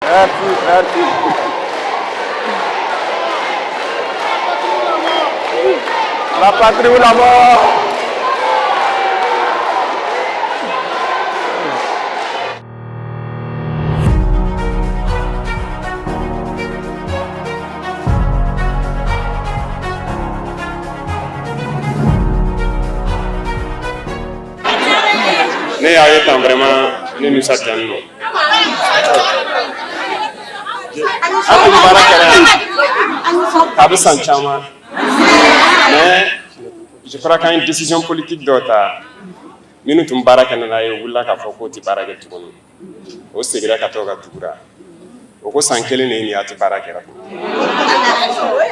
Merci. La patrie ou la mort. Ne y'a ye tan vraiment ne nous sommes nous. Aku baara kɛra a bɛ san caman mais je crois qu'an ye décision politique dɔ ta minnu tun baara kɛ n'a ye wulila k'a fɔ k'o tɛ baara kɛ tuguni o segira ka to ka tugura o ko san kelen de ye nin ye a tɛ baara kɛra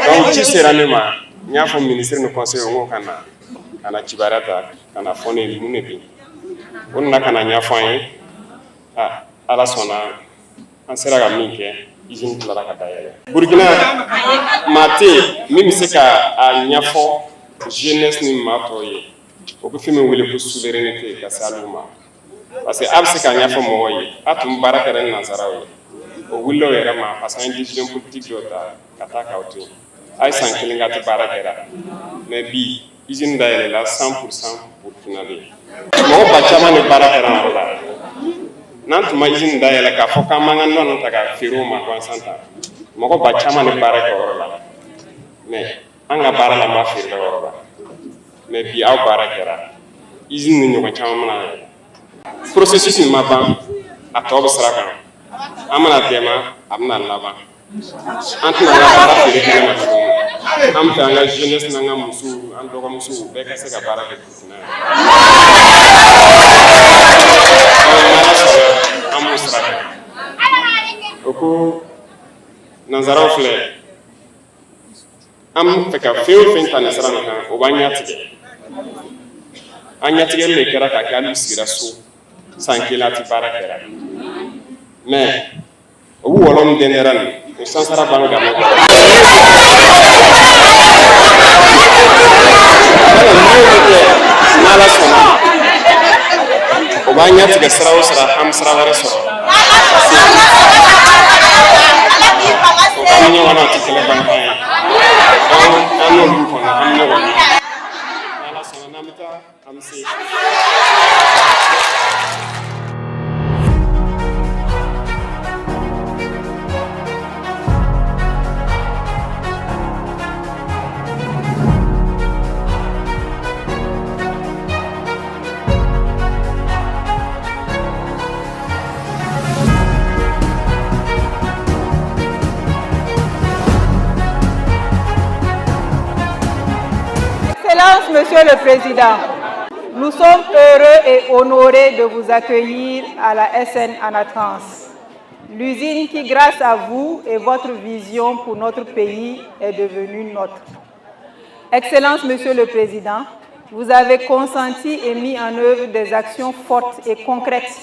donc ci sera ne ma n y'a fɔ ministre ni conseiller n ko ka na kibaruya ta ka na fɔ ne mun de bɛ yen o nana ka na ɲɛfɔ an ye ala sɔnna an sera ka min kɛ usine tilara ka dayɛlɛ Burkina maa tɛ yen min bɛ se ka a ɲɛfɔ jeunesse ni maa tɔw ye o bɛ fɛn min wele ko souveraineté ka se olu ma parce que a bɛ se k'a ɲɛfɔ mɔgɔw ye a tun baara kɛra ni nanzaraw ye o wulila o yɛrɛ ma parce que an ye décision politique dɔ ta ka taa k'aw to yen a ye san kelen k'a tɛ baara kɛra mais bi usine dayɛlɛla 100% burkinabé mɔgɔ ba caman de baara kɛra an la n'an tun ma usine dayɛlɛ k'a fɔ k'an man ka nɔnɔ ta ka feere o ma gansan ta mɔgɔ ba caman de baara kɛ o yɔrɔ la mais an ka baara la ma feere o yɔrɔ la mais bi aw baara kɛra usine ni ɲɔgɔn caman mana yɛlɛ processus nin ma ban a tɔ bɛ sira kan an mana dɛmɛ a bɛna laban an tɛna an ka baara feere kɛnɛ ma tuguni an bɛ fɛ an ka jeunesse n'an ka musow an dɔgɔmusow bɛɛ ka se ka baara kɛ Burkina an b'o sira kan o ko nanzaraw filɛ an bɛ fɛ ka fɛn o fɛn ta nin sira nin kan o b'an ɲɛtigɛ an ɲɛtigɛli de kɛra k'a kɛ hali sigira so san kelen a tɛ baara kɛra mais o bɛ wɔlɔ min dɛnɛra nin o sansara b'an kan n'ala sɔnna o b'an ɲɛtigɛ sira o sira an bɛ sira wɛrɛ sɔrɔ o k'an ɲɔgɔn na tɛ kɛlɛ ban kan ye an n'olu kɔnɔ an bɛ ɲɔgɔn ye n'ala sɔnna n'an bɛ taa an bɛ se. Excellences, Monsieur le Président, nous sommes heureux et honorés de vous accueillir à la SN Anatrans, l'usine qui, grâce à vous et votre vision pour notre pays, est devenue nôtre. Excellences, Monsieur le Président, vous avez consenti et mis en œuvre des actions fortes et concrètes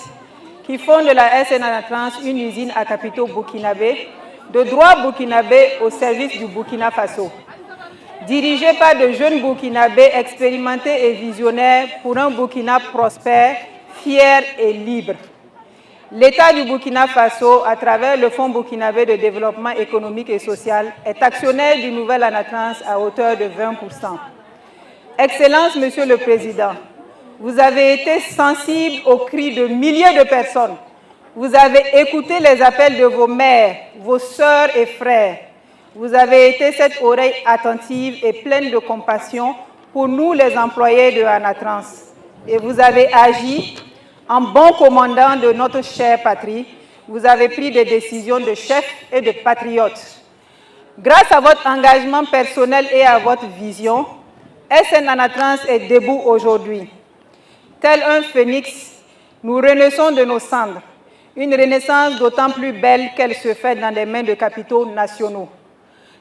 qui font de la SN Anatrans une usine à capitaux burkinabé, de droit burkinabé au service du Burkina Faso. Dirigée par de jeunes Burkinabés expérimentés et visionnaires pour un Burkina prospère, fier et libre. L'État du Burkina Faso, à travers le Fonds burkinabé de développement économique et social, est actionnaire du nouvel Anatrans à hauteur de 20%. Excellence, Monsieur le Président, vous avez été sensible aux cris de milliers de personnes. Vous avez écouté les appels de vos mères, vos sœurs et frères. Vous avez été cette oreille attentive et pleine de compassion pour nous, les employés de Anatrans. Et vous avez agi en bon commandant de notre chère patrie. Vous avez pris des décisions de chef et de patriote. Grâce à votre engagement personnel et à votre vision, SN Anatrans est debout aujourd'hui. Tel un phénix, nous renaissons de nos cendres. Une renaissance d'autant plus belle qu'elle se fait dans les mains de capitaux nationaux.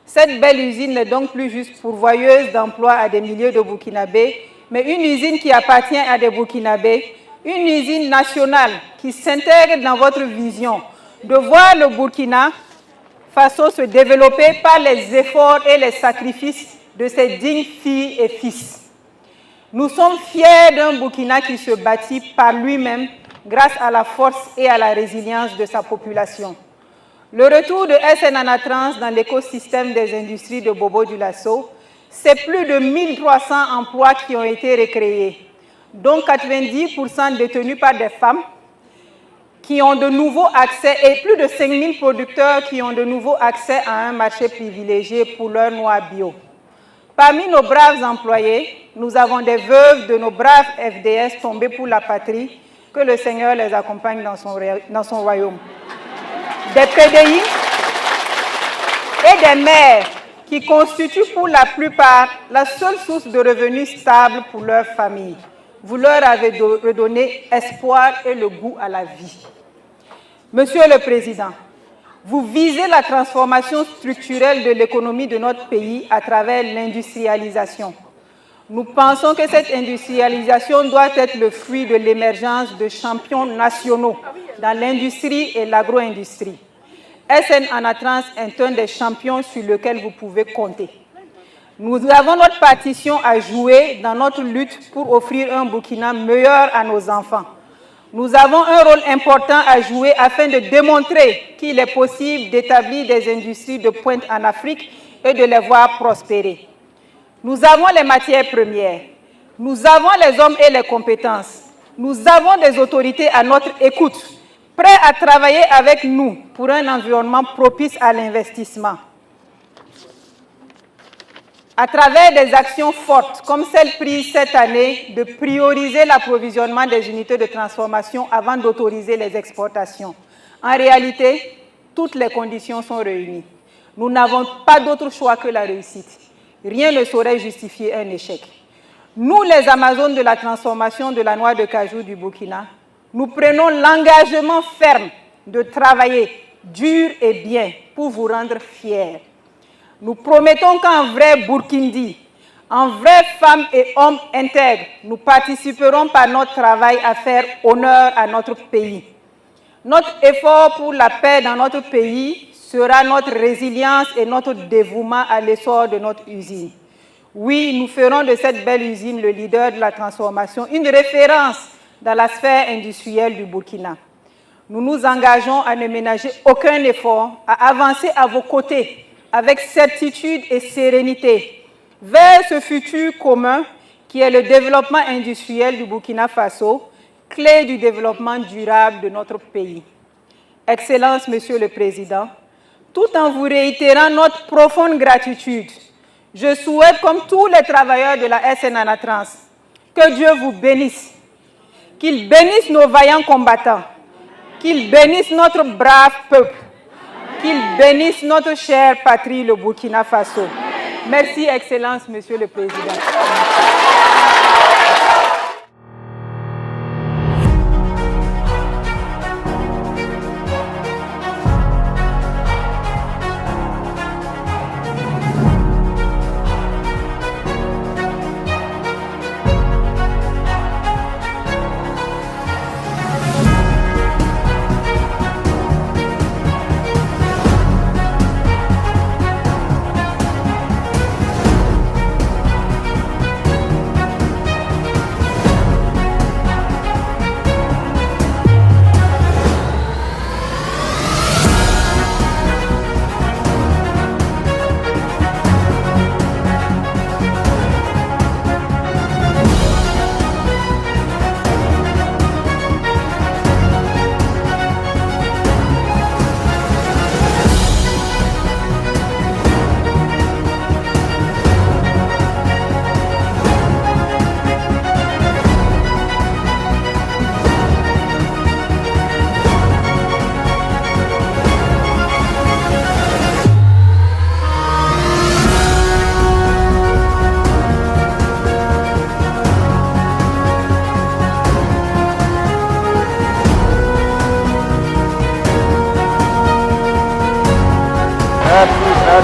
Cette belle usine n'est donc plus juste pourvoyeuse d'emplois à des milliers de Burkinabés, mais une usine qui appartient à des Burkinabés, une usine nationale qui s'intègre dans votre vision de voir le Burkina Faso se développer par les efforts et les sacrifices de ses dignes filles et fils. Nous sommes fiers d'un Burkina qui se bâtit par lui-même grâce à la force et à la résilience de sa population. Le retour de SN Anatrans dans l'écosystème des industries de Bobo-Dioulasso, c'est plus de 1300 emplois qui ont été recréés, dont 90% détenus par des femmes, qui ont de nouveaux accès, et plus de 5000 producteurs qui ont de nouveaux accès à un marché privilégié pour leurs noix bio. Parmi nos braves employés, nous avons des veuves de nos braves FDS tombés pour la patrie, que le Seigneur les accompagne dans son royaume. Des PDI et des mères qui constituent pour la plupart la seule source de revenus stables pour leur famille. Vous leur avez redonné espoir et le goût à la vie. Monsieur le Président, vous visez la transformation structurelle de l'économie de notre pays à travers l'industrialisation. Nous pensons que cette industrialisation doit être le fruit de l'émergence de champions nationaux dans l'industrie et l'agro-industrie. SN Anatrans est un des champions sur lequel vous pouvez compter. Nous avons notre partition à jouer dans notre lutte pour offrir un Burkina meilleur à nos enfants. Nous avons un rôle important à jouer afin de démontrer qu'il est possible d'établir des industries de pointe en Afrique et de les voir prospérer. Nous avons les matières premières, nous avons les hommes et les compétences, nous avons des autorités à notre écoute, prêts à travailler avec nous pour un environnement propice à l'investissement. À travers des actions fortes, comme celle prise cette année, de prioriser l'approvisionnement des unités de transformation avant d'autoriser les exportations. En réalité, toutes les conditions sont réunies. Nous n'avons pas d'autre choix que la réussite. Rien ne saurait justifier un échec. Nous, les Amazones de la transformation de la noix de cajou du Burkina, nous prenons l'engagement ferme de travailler dur et bien pour vous rendre fiers. Nous promettons qu'en vrai Burkindi, en vrai femmes et hommes intègres, nous participerons par notre travail à faire honneur à notre pays. Notre effort pour la paix dans notre pays sera notre résilience et notre dévouement à l'essor de notre usine. Oui, nous ferons de cette belle usine le leader de la transformation, une référence dans la sphère industrielle du Burkina. Nous nous engageons à ne ménager aucun effort, à avancer à vos côtés avec certitude et sérénité vers ce futur commun qui est le développement industriel du Burkina Faso, clé du développement durable de notre pays. Excellences, Monsieur le Président, tout en vous réitérant notre profonde gratitude, je souhaite, comme tous les travailleurs de la SN Anatrans, que Dieu vous bénisse, qu'il bénisse nos vaillants combattants, qu'il bénisse notre brave peuple, qu'il bénisse notre chère patrie, le Burkina Faso. Merci, Excellence, Monsieur le Président.